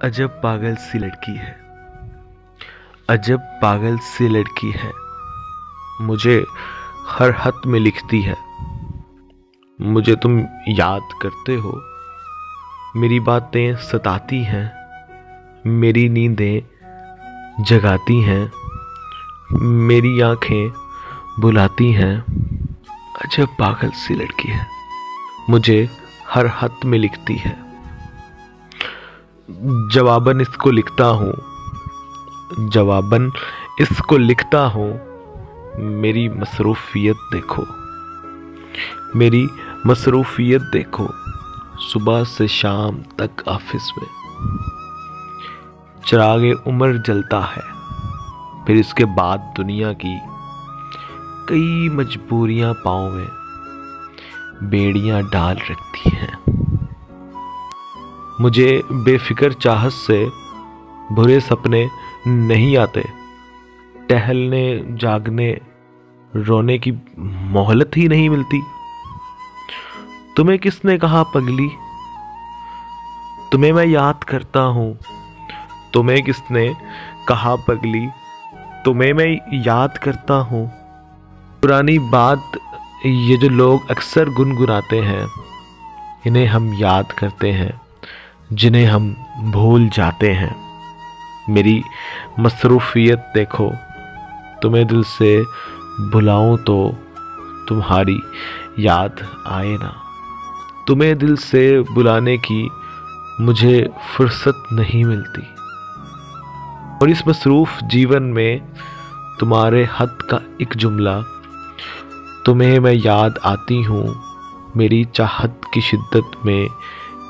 अजब पागल सी लड़की है, अजब पागल सी लड़की है। मुझे हर खत में लिखती है, मुझे तुम याद करते हो। मेरी बातें सताती हैं, मेरी नींदें जगाती हैं, मेरी आंखें बुलाती हैं। अजब पागल सी लड़की है, मुझे हर खत में लिखती है। जवाबन इसको लिखता हूँ, जवाबन इसको लिखता हूँ। मेरी मसरूफियत देखो, मेरी मसरूफियत देखो। सुबह से शाम तक ऑफिस में चिरागे उम्र जलता है। फिर इसके बाद दुनिया की कई मजबूरियां पाँव में बेड़ियां डाल रखती हैं। मुझे बेफिक्र चाहत से बुरे सपने नहीं आते। टहलने जागने रोने की मोहलत ही नहीं मिलती। तुम्हें किसने कहा पगली, तुम्हें मैं याद करता हूँ। तुम्हें किसने कहा पगली, तुम्हें मैं याद करता हूँ। पुरानी बात ये जो लोग अक्सर गुनगुनाते हैं, इन्हें हम याद करते हैं, जिन्हें हम भूल जाते हैं। मेरी मसरूफियत देखो, तुम्हें दिल से बुलाऊं तो तुम्हारी याद आए ना। तुम्हें दिल से बुलाने की मुझे फुर्सत नहीं मिलती। और इस मसरूफ जीवन में तुम्हारे खत का एक जुमला, तुम्हें मैं याद आती हूँ, मेरी चाहत की शिद्दत में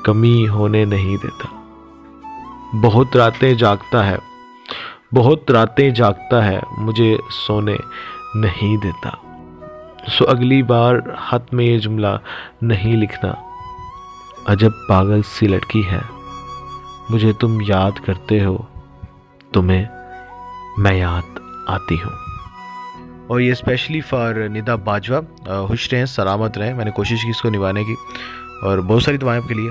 कमी होने नहीं देता। बहुत रातें जागता है, बहुत रातें जागता है, मुझे सोने नहीं देता। सो अगली बार खत में ये जुमला नहीं लिखना। अजब पागल सी लड़की है, मुझे तुम याद करते हो, तुम्हें मैं याद आती हूँ। और ये स्पेशली फॉर निदा बाजवा। खुश रहें, सलामत रहें। मैंने कोशिश की इसको निभाने की, और बहुत सारी दुआएं आपके लिए।